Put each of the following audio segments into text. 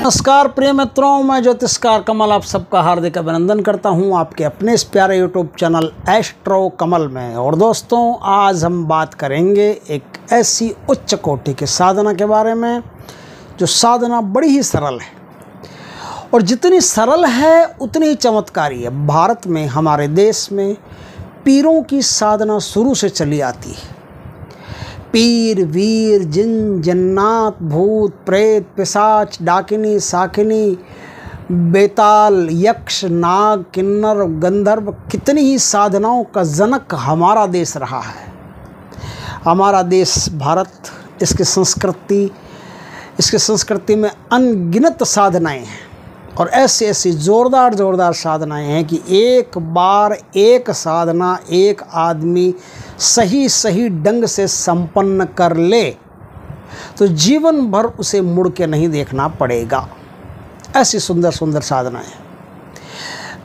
नमस्कार प्रिय मित्रों, मैं ज्योतिषकार कमल आप सबका हार्दिक अभिनंदन करता हूं आपके अपने इस प्यारे यूट्यूब चैनल एस्ट्रो कमल में। और दोस्तों, आज हम बात करेंगे एक ऐसी उच्च कोटि की साधना के बारे में जो साधना बड़ी ही सरल है, और जितनी सरल है उतनी ही चमत्कारी है। भारत में, हमारे देश में पीरों की साधना शुरू से चली आती है। पीर, वीर, जिन, जन्नात, भूत, प्रेत, पिशाच, डाकिनी, साकिनी, बेताल, यक्ष, नाग, किन्नर, गंधर्व, कितनी ही साधनाओं का जनक हमारा देश रहा है। हमारा देश भारत, इसकी संस्कृति में अनगिनत साधनाएं हैं, और ऐसी ऐसी ज़ोरदार साधनाएं हैं कि एक बार एक साधना एक आदमी सही ढंग से संपन्न कर ले तो जीवन भर उसे मुड़ के नहीं देखना पड़ेगा। ऐसी सुंदर साधनाएं।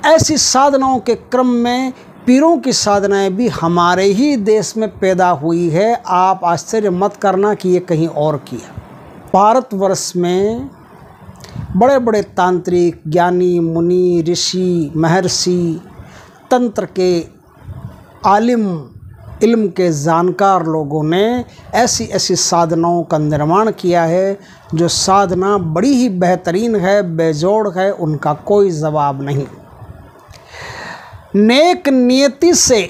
ऐसी साधनाओं के क्रम में पीरों की साधनाएं भी हमारे ही देश में पैदा हुई है। आप आश्चर्य मत करना कि ये कहीं और की है। भारतवर्ष में बड़े बड़े तांत्रिक, ज्ञानी, मुनि, ऋषि, महर्षि, तंत्र के आलिम, इल्म के जानकार लोगों ने ऐसी ऐसी साधनाओं का निर्माण किया है जो साधना बड़ी ही बेहतरीन है, बेजोड़ है, उनका कोई जवाब नहीं। नेक नियति से,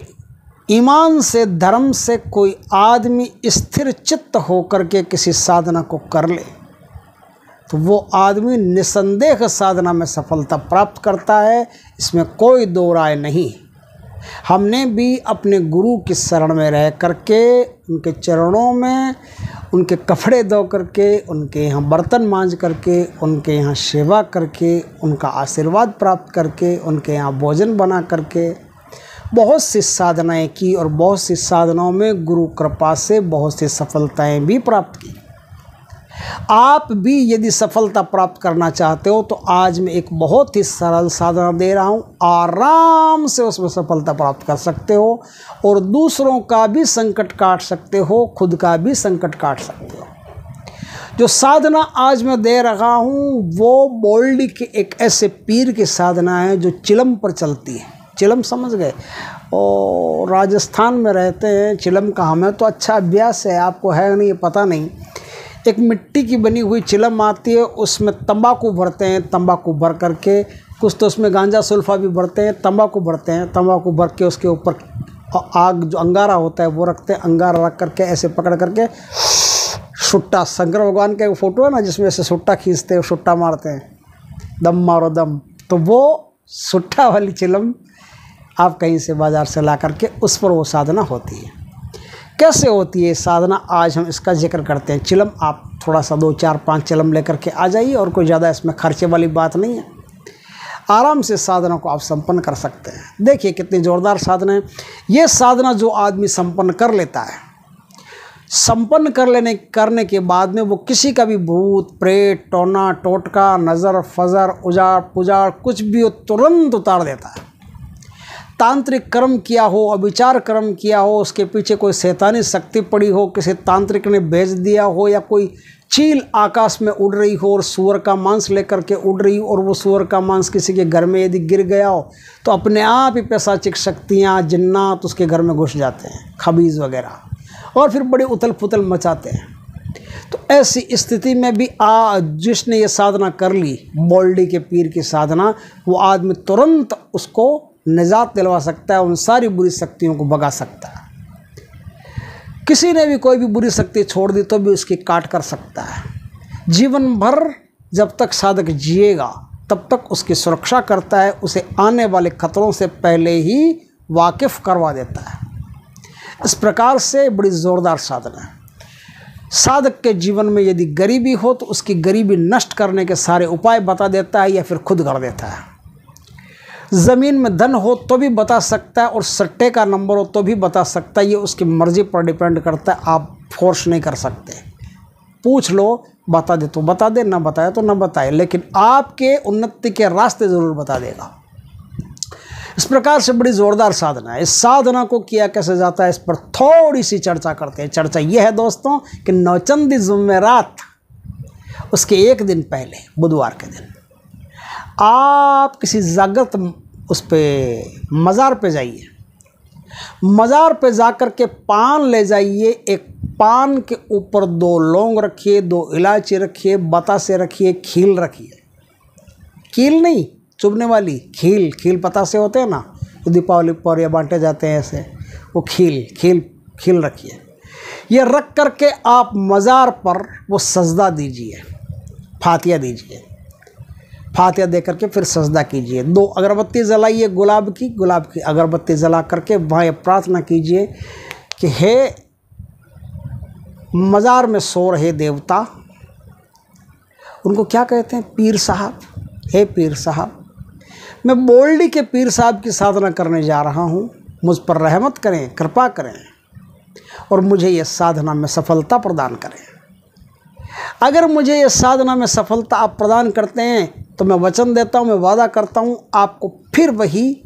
ईमान से, धर्म से कोई आदमी स्थिर चित्त होकर के किसी साधना को कर ले तो वो आदमी निसंदेह साधना में सफलता प्राप्त करता है। इसमें कोई दो राय नहीं। हमने भी अपने गुरु की शरण में रह करके, उनके चरणों में उनके कपड़े धो करके, उनके यहाँ बर्तन मांज करके, उनके यहाँ सेवा करके, उनका आशीर्वाद प्राप्त करके, उनके यहाँ भोजन बना करके बहुत सी साधनाएं की, और बहुत सी साधनाओं में गुरु कृपा से बहुत सी सफलताएं भी प्राप्त की। आप भी यदि सफलता प्राप्त करना चाहते हो तो आज मैं एक बहुत ही सरल साधना दे रहा हूँ। आराम से उसमें सफलता प्राप्त कर सकते हो, और दूसरों का भी संकट काट सकते हो, खुद का भी संकट काट सकते हो। जो साधना आज मैं दे रहा हूँ वो बोल्डी के एक ऐसे पीर की साधना है जो चिलम पर चलती है। चिलम समझ गए? और राजस्थान में रहते हैं। चिलम का हमें तो अच्छा अभ्यास है, आपको है नहीं, पता नहीं। एक मिट्टी की बनी हुई चिलम आती है, उसमें तंबाकू भरते हैं। तंबाकू भर करके, कुछ तो उसमें गांजा सुल्फा भी भरते हैं, तंबाकू भरते हैं। तंबाकू भर के उसके ऊपर आग, जो अंगारा होता है वो रखते हैं। अंगारा रख करके ऐसे पकड़ करके सुट्टा, शंकर भगवान का एक फ़ोटो है ना जिसमें ऐसे सुट्टा खींचते हैं, सुट्टा मारते हैं, दम मारो दम। तो वो सुट्टा वाली चिलम आप कहीं से बाज़ार से ला करके उस पर वो साधना होती है। कैसे होती है साधना, आज हम इसका जिक्र करते हैं। चिलम, आप थोड़ा सा 2, 4, 5 चिलम लेकर के आ जाइए, और कोई ज़्यादा इसमें खर्चे वाली बात नहीं है। आराम से साधना को आप संपन्न कर सकते हैं। देखिए कितनी ज़ोरदार साधना है। ये साधना जो आदमी संपन्न कर लेता है, संपन्न करने के बाद में वो किसी का भी भूत, प्रेत, टोना, टोटका, नज़र, फजर, उजाड़ पुजाड़ कुछ भी हो तुरंत उतार देता है। तांत्रिक कर्म किया हो, अविचार कर्म किया हो, उसके पीछे कोई शैतानी शक्ति पड़ी हो, किसी तांत्रिक ने भेज दिया हो, या कोई चील आकाश में उड़ रही हो और सूअर का मांस लेकर के उड़ रही हो, और वो सूअर का मांस किसी के घर में यदि गिर गया हो तो अपने आप ही पैशाचिक शक्तियाँ, जिन्नात उसके घर में घुस जाते हैं, खबीज़ वगैरह, और फिर बड़ी उथल पुथल मचाते हैं। तो ऐसी स्थिति में भी जिसने ये साधना कर ली, बोल्डी के पीर की साधना, वो आदमी तुरंत उसको निजात दिलवा सकता है, उन सारी बुरी शक्तियों को भगा सकता है। किसी ने भी कोई भी बुरी शक्ति छोड़ दी तो भी उसकी काट कर सकता है। जीवन भर जब तक साधक जिएगा तब तक उसकी सुरक्षा करता है, उसे आने वाले खतरों से पहले ही वाकिफ़ करवा देता है। इस प्रकार से बड़ी ज़ोरदार साधना है। साधक के जीवन में यदि गरीबी हो तो उसकी गरीबी नष्ट करने के सारे उपाय बता देता है, या फिर खुद कर देता है। ज़मीन में धन हो तो भी बता सकता है, और सट्टे का नंबर हो तो भी बता सकता है। ये उसकी मर्ज़ी पर डिपेंड करता है, आप फोर्स नहीं कर सकते। पूछ लो, बता दे तो बता दे, ना बताए तो ना बताए, लेकिन आपके उन्नति के रास्ते ज़रूर बता देगा। इस प्रकार से बड़ी ज़ोरदार साधना है। इस साधना को किया कैसे जाता है, इस पर थोड़ी सी चर्चा करते हैं। चर्चा यह है दोस्तों कि नौचंदी जुमेरात उसके एक दिन पहले बुधवार के दिन आप किसी जागृत उस पे मज़ार पे जाइए। मज़ार पे जा कर के पान ले जाइए। एक पान के ऊपर 2 लौंग रखिए, 2 इलायची रखिए, बतासे रखिए, खील रखिए। कील नहीं, चुभने वाली खील। खील बतासे होते हैं ना, तो दीपावली पर या बांटे जाते हैं ऐसे, वो खील रखिए। ये रख करके आप मज़ार पर वो सजदा दीजिए, फातिया दीजिए। फातिया दे करके फिर सजदा कीजिए। 2 अगरबत्ती जलाइए, गुलाब की अगरबत्ती जला करके वहाँ ये प्रार्थना कीजिए कि हे मज़ार में सो रहे देवता, उनको क्या कहते हैं, पीर साहब, हे पीर साहब, मैं बोल्डी के पीर साहब की साधना करने जा रहा हूँ, मुझ पर रहमत करें, कृपा करें और मुझे ये साधना में सफलता प्रदान करें। अगर मुझे ये साधना में सफलता आप प्रदान करते हैं तो मैं वचन देता हूँ, मैं वादा करता हूँ आपको फिर वही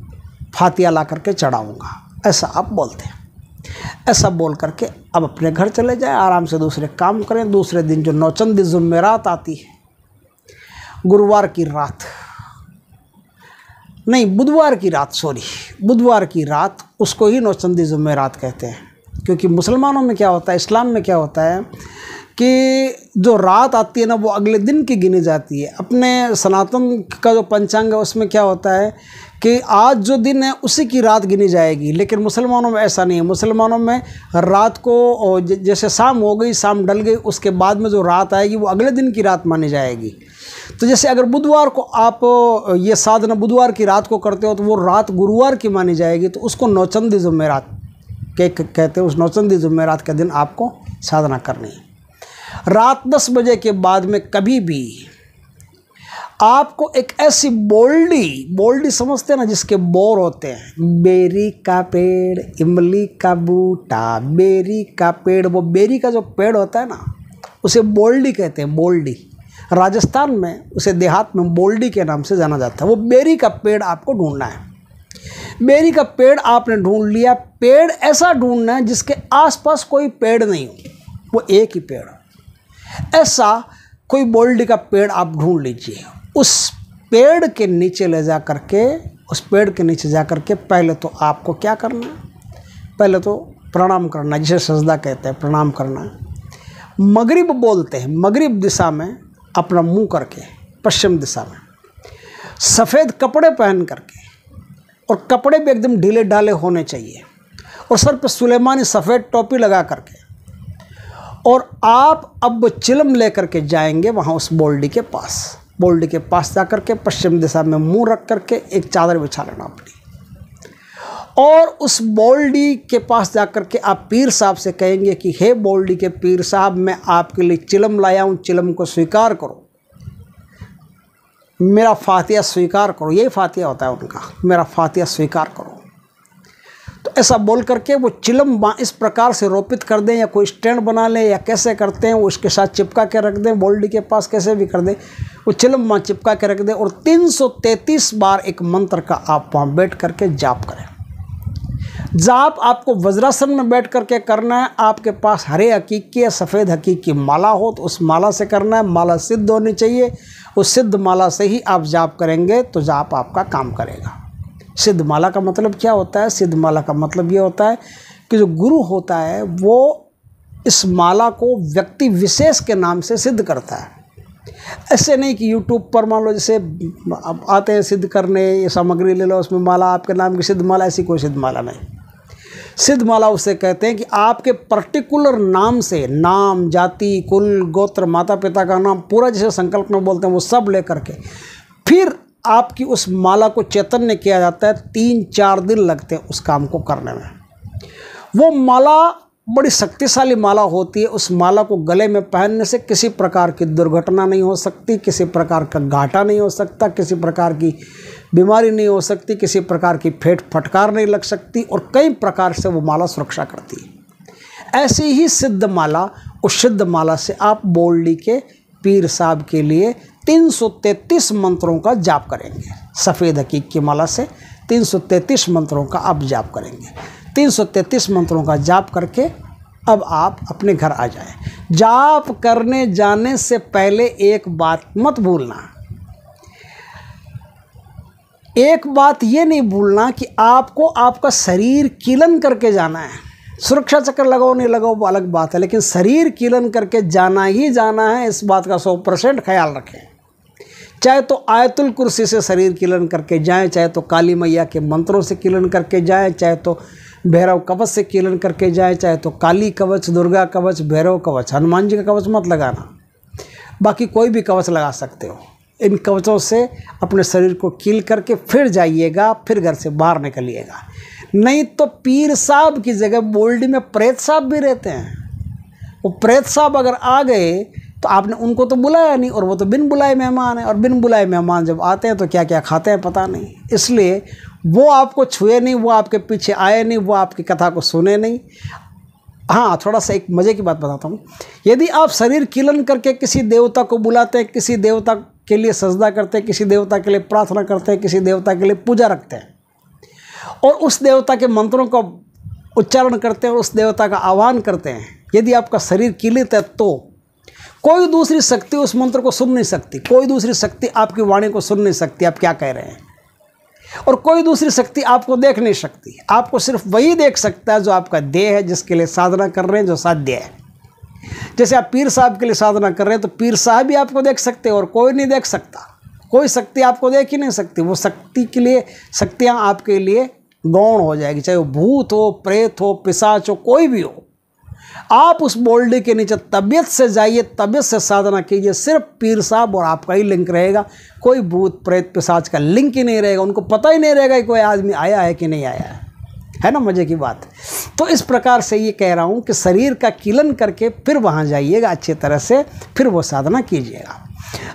फातिया ला करके चढ़ाऊँगा। ऐसा आप बोलते हैं। ऐसा बोल करके अब अपने घर चले जाएं, आराम से दूसरे काम करें। दूसरे दिन जो नौचंदी जुम्मेरात आती है, गुरुवार की रात नहीं, बुधवार की रात, उसको ही नौचंदी जुम्मेरात कहते हैं। क्योंकि मुसलमानों में क्या होता है, इस्लाम में क्या होता है कि जो रात आती है ना, वो अगले दिन की गिनी जाती है। अपने सनातन का जो पंचांग है उसमें क्या होता है कि आज जो दिन है उसी की रात गिनी जाएगी। लेकिन मुसलमानों में ऐसा नहीं है। मुसलमानों में रात को जैसे शाम हो गई, शाम ढल गई, उसके बाद में जो रात आएगी वो अगले दिन की रात मानी जाएगी। तो जैसे अगर बुधवार को आप ये साधना बुधवार की रात को करते हो तो वो रात गुरुवार की मानी जाएगी। तो उसको नौचंदी जुम्मेरात कहते हैं। उस नौचंदी जुम्मेरात के दिन आपको साधना करनी है। रात 10 बजे के बाद में कभी भी आपको एक ऐसी बोल्डी समझते हैं ना, जिसके बोर होते हैं, बेरी का पेड़, इमली का बूटा, बेरी का पेड़, वो बेरी का जो पेड़ होता है ना, उसे बोल्डी कहते हैं। बोल्डी राजस्थान में उसे देहात में बोल्डी के नाम से जाना जाता है। वो बेरी का पेड़ आपको ढूंढना है। बेरी का पेड़ आपने ढूंढ लिया। पेड़ ऐसा ढूंढना है जिसके आसपास कोई पेड़ नहीं हो, वो एक ही पेड़ हो। ऐसा कोई बोल्डी का पेड़ आप ढूंढ लीजिए। उस पेड़ के नीचे ले जा करके पहले तो आपको क्या करना है, पहले तो प्रणाम करना, जिसे सजदा कहते हैं, प्रणाम करना है। मगरिब बोलते हैं। मगरिब दिशा में अपना मुंह करके, पश्चिम दिशा में सफ़ेद कपड़े पहन करके, और कपड़े भी एकदम ढीले ढाले होने चाहिए, और सर पे सुलेमानी सफ़ेद टोपी लगा करके, और आप अब चिलम ले करके जाएंगे वहाँ उस बोल्डी के पास जा करके पश्चिम दिशा में मुंह रख करके एक चादर बिछा लेना अपनी, और उस बोल्डी के पास जा करके आप पीर साहब से कहेंगे कि हे बोल्डी के पीर साहब, मैं आपके लिए चिलम लाया हूँ, चिलम को स्वीकार करो, मेरा फातिया स्वीकार करो। यही फातिया होता है उनका, मेरा फातिया स्वीकार करो। तो ऐसा बोल करके वो चिलम इस प्रकार से रोपित कर दें, या कोई स्टैंड बना लें, या कैसे करते हैं वो उसके साथ चिपका के रख दें, बोल्डी के पास कैसे भी कर दें, वो चिलम वहाँ चिपका के रख दें, और 333 बार एक मंत्र का आप वहाँ बैठ करके जाप करें। जाप आपको वज्रासन में बैठ करके करना है। आपके पास हरे हकीकी या सफ़ेद हकीकी की माला हो तो उस माला से करना है। माला सिद्ध होनी चाहिए। उस सिद्ध माला से ही आप जाप करेंगे तो जाप आपका काम करेगा। सिद्ध माला का मतलब क्या होता है? सिद्ध माला का मतलब ये होता है कि जो गुरु होता है वो इस माला को व्यक्ति विशेष के नाम से सिद्ध करता है। ऐसे नहीं कि यूट्यूब पर मान लो जैसे अब आते हैं सिद्ध करने, ये सामग्री ले लो उसमें माला आपके नाम की सिद्ध माला, ऐसी कोई सिद्ध माला नहीं। सिद्ध माला उसे कहते हैं कि आपके पर्टिकुलर नाम से, नाम, जाति, कुल, गोत्र, माता पिता का नाम पूरा जैसे संकल्प में बोलते हैं वो सब लेकर के फिर आपकी उस माला को चैतन्य किया जाता है। 3-4 दिन लगते हैं उस काम को करने में। वो माला बड़ी शक्तिशाली माला होती है। उस माला को गले में पहनने से किसी प्रकार की दुर्घटना नहीं हो सकती, किसी प्रकार का घाटा नहीं हो सकता, किसी प्रकार की बीमारी नहीं हो सकती, किसी प्रकार की फटकार नहीं लग सकती, और कई प्रकार से वो माला सुरक्षा करती है। ऐसी ही सिद्ध माला, उस सिद्ध माला से आप बोल्डी के पीर साहब के लिए 333 मंत्रों का जाप करेंगे। सफ़ेद हकीक की माला से 333 मंत्रों का आप जाप करेंगे। 333 मंत्रों का जाप करके अब आप अपने घर आ जाए। जाप करने जाने से पहले एक बात मत भूलना, एक बात ये नहीं भूलना कि आपको आपका शरीर कीलन करके जाना है। सुरक्षा चक्र लगाओ नहीं लगाओ वो अलग बात है, लेकिन शरीर कीलन करके जाना ही जाना है, इस बात का 100% ख्याल रखें। चाहे तो आयतुल कुर्सी से शरीर कीलन करके जाएं, चाहे तो काली मैया के मंत्रों से कीलन करके जाएं, चाहे तो भैरव कवच से कीलन करके जाएं, चाहे तो काली कवच, दुर्गा कवच, भैरव कवच, हनुमान जी का कवच मत लगाना, बाकी कोई भी कवच लगा सकते हो। इन कवचों से अपने शरीर को कील करके फिर जाइएगा, फिर घर से बाहर निकलिएगा। नहीं तो पीर साहब की जगह बोल्डी में प्रेत साहब भी रहते हैं। वो प्रेत साहब अगर आ गए तो आपने उनको तो बुलाया नहीं, और वो तो बिन बुलाए मेहमान हैं, और बिन बुलाए मेहमान जब आते हैं तो क्या क्या खाते हैं पता नहीं। इसलिए वो आपको छुए नहीं, वो आपके पीछे आए नहीं, वो आपकी कथा को सुने नहीं। हाँ, थोड़ा सा एक मज़े की बात बताता हूँ। यदि आप शरीर कीलन करके किसी देवता को बुलाते हैं, किसी देवता के लिए सजदा करते हैं, किसी देवता के लिए प्रार्थना करते हैं, किसी देवता के लिए पूजा रखते हैं, और उस देवता के मंत्रों का उच्चारण करते हैं और उस देवता का आह्वान करते हैं, यदि आपका शरीर कीलित है तो कोई दूसरी शक्ति उस मंत्र को सुन नहीं सकती, कोई दूसरी शक्ति आपकी वाणी को सुन नहीं सकती आप क्या कह रहे हैं, और कोई दूसरी शक्ति आपको देख नहीं सकती। आपको सिर्फ वही देख सकता है जो आपका देह है, जिसके लिए साधना कर रहे हैं, जो साध्य है। जैसे आप पीर साहब के लिए साधना कर रहे हैं तो पीर साहब भी आपको देख सकते हैं और कोई नहीं देख सकता, कोई शक्ति आपको देख ही नहीं सकती। वो शक्ति के लिए, शक्तियाँ आपके लिए गौण हो जाएगी, चाहे वो भूत हो, प्रेत हो, पिशाच हो, कोई भी हो। आप उस बोल्डी के नीचे तबीयत से जाइए, तबीयत से साधना कीजिए, सिर्फ पीर साहब और आपका ही लिंक रहेगा, कोई भूत प्रेत पिशाच का लिंक ही नहीं रहेगा। उनको पता ही नहीं रहेगा कि कोई आदमी आया है कि नहीं आया है ना, मज़े की बात। तो इस प्रकार से ये कह रहा हूँ कि शरीर का कीलन करके फिर वहाँ जाइएगा अच्छी तरह से, फिर वो साधना कीजिएगा।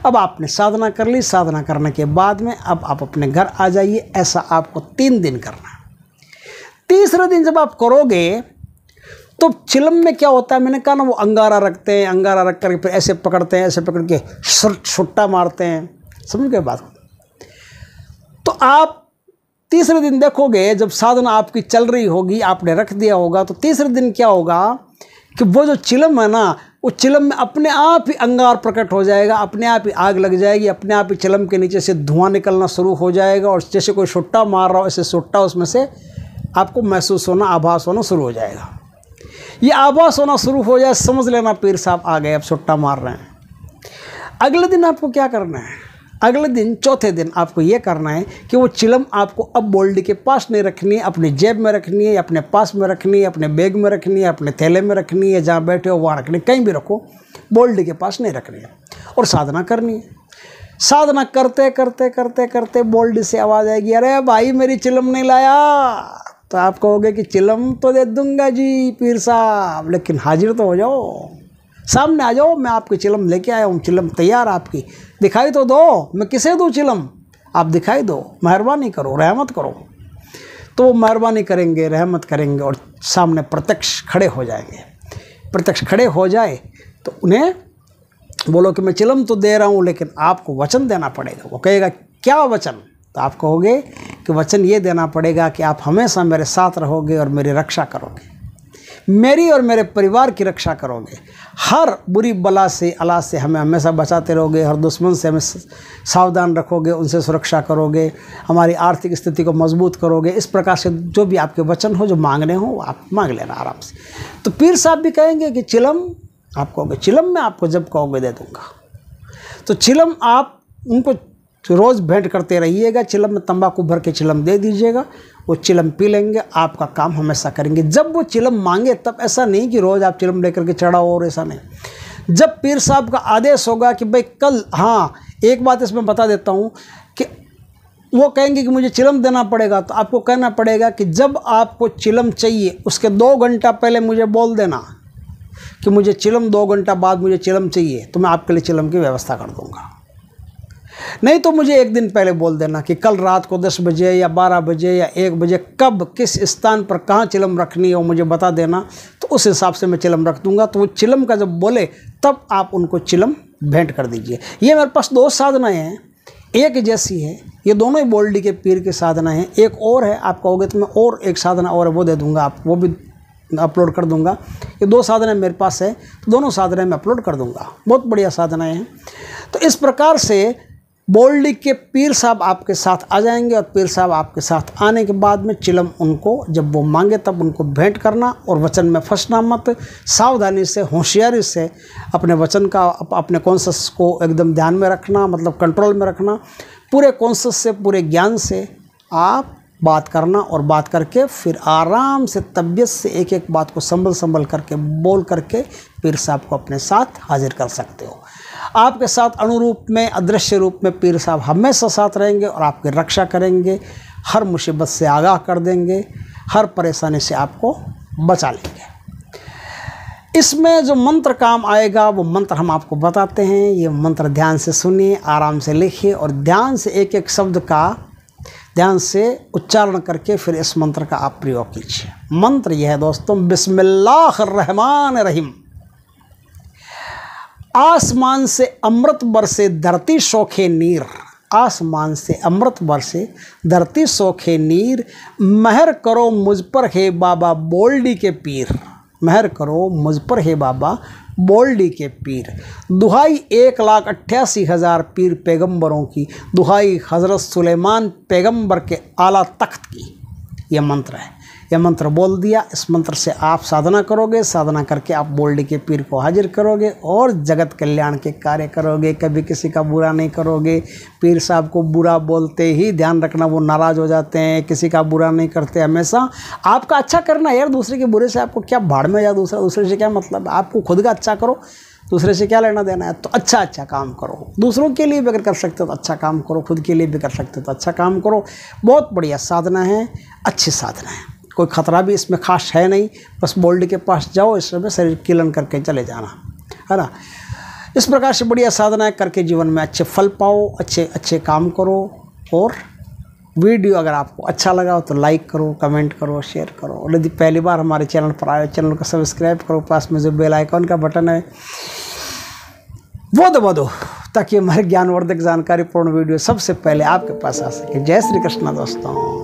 अब आपने साधना कर ली, साधना करने के बाद में अब आप अपने घर आ जाइए। ऐसा आपको 3 दिन करना है। तीसरे दिन जब आप करोगे तो चिलम में क्या होता है, मैंने कहा ना, वो अंगारा रखते हैं, अंगारा रख करके फिर ऐसे पकड़ते हैं, ऐसे पकड़ के छुट्टा मारते हैं, समझ गए बात। तो आप तीसरे दिन देखोगे जब साधना आपकी चल रही होगी, आपने रख दिया होगा, तो तीसरे दिन क्या होगा कि वो जो चिलम है ना, वो चिलम में अपने आप ही अंगार प्रकट हो जाएगा, अपने आप ही आग लग जाएगी, अपने आप ही चिलम के नीचे से धुआं निकलना शुरू हो जाएगा, और जैसे कोई छुट्टा मार रहा हो ऐसे छुट्टा उसमें से आपको महसूस होना, आभास होना शुरू हो जाएगा। ये आभास होना शुरू हो जाए, समझ लेना पीर साहब आ गए, अब छुट्टा मार रहे हैं। अगले दिन आपको क्या करना है, अगले दिन चौथे दिन आपको ये करना है कि वो चिलम आपको अब बोल्डी के पास नहीं रखनी है, अपनी जेब में रखनी है, अपने पास में रखनी है, अपने बैग में रखनी है, अपने थैले में रखनी है, जहाँ बैठे हो वहाँ रखनी है, कहीं भी रखो, बोल्डी के पास नहीं रखनी है, और साधना करनी है। साधना करते करते करते करते बोल्डी से आवाज़ आएगी, अरे भाई मेरी चिलम नहीं लाया, तो आप कहोगे कि चिलम तो दे दूंगा जी पीर साहब, लेकिन हाजिर तो हो जाओ, सामने आ जाओ, मैं आपकी चिलम लेके आया हूँ, चिलम तैयार आपकी, दिखाई तो दो, मैं किसे दूँ चिलम, आप दिखाई दो, मेहरबानी करो, रहमत करो। तो वो मेहरबानी करेंगे, रहमत करेंगे और सामने प्रत्यक्ष खड़े हो जाएंगे। प्रत्यक्ष खड़े हो जाए तो उन्हें बोलो कि मैं चिलम तो दे रहा हूँ, लेकिन आपको वचन देना पड़ेगा। वो कहेगा क्या वचन, तो आप कहोगे कि वचन ये देना पड़ेगा कि आप हमेशा मेरे साथ रहोगे और मेरी रक्षा करोगे, मेरी और मेरे परिवार की रक्षा करोगे, हर बुरी बला से, अला से हमें हमेशा बचाते रहोगे, हर दुश्मन से हमें सावधान रखोगे, उनसे सुरक्षा करोगे, हमारी आर्थिक स्थिति को मजबूत करोगे। इस प्रकार से जो भी आपके वचन हो, जो मांगने हो, आप मांग लेना आराम से। तो पीर साहब भी कहेंगे कि चिलम, आप कहोगे चिलम मैं आपको जब कहोगे दे दूँगा। तो चिलम आप उनको रोज़ भेंट करते रहिएगा, चिलम में तंबाकू भर के चिलम दे दीजिएगा, वो चिलम पी लेंगे, आपका काम हमेशा करेंगे। जब वो चिलम मांगे तब ऐसा नहीं कि रोज़ आप चिलम लेकर के चढ़ाओ, और ऐसा नहीं। जब पीर साहब का आदेश होगा कि भाई कल, हाँ एक बात इसमें बता देता हूँ कि वो कहेंगे कि मुझे चिलम देना पड़ेगा, तो आपको कहना पड़ेगा कि जब आपको चिलम चाहिए उसके 2 घंटा पहले मुझे बोल देना कि मुझे चिलम 2 घंटा बाद मुझे चिलम चाहिए, तो मैं आपके लिए चिलम की व्यवस्था कर दूँगा। नहीं तो मुझे 1 दिन पहले बोल देना कि कल रात को 10 बजे या 12 बजे या 1 बजे कब किस स्थान पर कहाँ चिलम रखनी है वो मुझे बता देना, तो उस हिसाब से मैं चिलम रख दूंगा। तो वो चिलम का जब बोले तब आप उनको चिलम भेंट कर दीजिए। ये मेरे पास 2 साधनाएँ हैं, एक जैसी है, ये दोनों ही बोल्डी के पीर की साधना है। एक और है, आप कहोगे तो मैं और एक साधना और है वो दे दूँगा, आप वो भी अपलोड कर दूंगा। ये 2 साधनाएं मेरे पास है, तो दोनों साधनाएं मैं अपलोड कर दूंगा। बहुत बढ़िया साधनाएं हैं। तो इस प्रकार से बोल्डी के पीर साहब आपके साथ आ जाएंगे और पीर साहब आपके साथ आने के बाद में चिलम उनको जब वो मांगे तब उनको भेंट करना और वचन में फंसना मत। सावधानी से, होशियारी से अपने वचन का, अपने कॉन्शस को एकदम ध्यान में रखना, मतलब कंट्रोल में रखना। पूरे कॉन्शस से, पूरे ज्ञान से आप बात करना और बात करके फिर आराम से तबीयत से एक एक बात को संभल करके बोल करके पीर साहब को अपने साथ हाजिर कर सकते हो। आपके साथ अनुरूप में, अदृश्य रूप में पीर साहब हमेशा साथ रहेंगे और आपकी रक्षा करेंगे, हर मुसीबत से आगाह कर देंगे, हर परेशानी से आपको बचा लेंगे। इसमें जो मंत्र काम आएगा वो मंत्र हम आपको बताते हैं। ये मंत्र ध्यान से सुनिए, आराम से लिखिए और ध्यान से एक एक शब्द का ध्यान से उच्चारण करके फिर इस मंत्र का आप प्रयोग कीजिए। मंत्र यह है दोस्तों, बिस्मिल्लाहिर्रहमानिर्रहीम। आसमान से अमृत बरसे धरती सोखे नीर, आसमान से अमृत बरसे धरती सोखे नीर, महर करो मुझ पर हे बाबा बोल्डी के पीर, महर करो मुझ पर हे बाबा बोल्डी के पीर। दुहाई 1,88,000 पीर पैगंबरों की, दुहाई हज़रत सुलेमान पैगंबर के आला तख्त की। यह मंत्र है। यह मंत्र बोल दिया, इस मंत्र से आप साधना करोगे, साधना करके आप बोल्डी के पीर को हाजिर करोगे और जगत कल्याण के कार्य करोगे। कभी किसी का बुरा नहीं करोगे। पीर साहब को बुरा बोलते ही ध्यान रखना वो नाराज़ हो जाते हैं। किसी का बुरा नहीं करते, हमेशा आपका अच्छा करना। यार दूसरे के बुरे से आपको क्या भाड़ में या दूसरे से क्या मतलब, आपको खुद का अच्छा करो, दूसरे से क्या लेना देना है। तो अच्छा काम करो, दूसरों के लिए भी अगर कर सकते हो तो अच्छा काम करो, खुद के लिए भी कर सकते हो तो अच्छा काम करो। बहुत बढ़िया साधना है, अच्छी साधना है, कोई ख़तरा भी इसमें खास है नहीं। बस बोल्डी के पास जाओ, इसमें शरीर कीलन करके चले जाना, है ना। इस प्रकार से बढ़िया साधनाएं करके जीवन में अच्छे फल पाओ, अच्छे काम करो। और वीडियो अगर आपको अच्छा लगा हो तो लाइक करो, कमेंट करो, शेयर करो। और यदि पहली बार हमारे चैनल पर आए, चैनल को सब्सक्राइब करो, पास में जो बेल आइकन का बटन है वो दबा दो, ताकि हमारे ज्ञानवर्धक जानकारीपूर्ण वीडियो सबसे पहले आपके पास आ सके। जय श्री कृष्ण दोस्तों।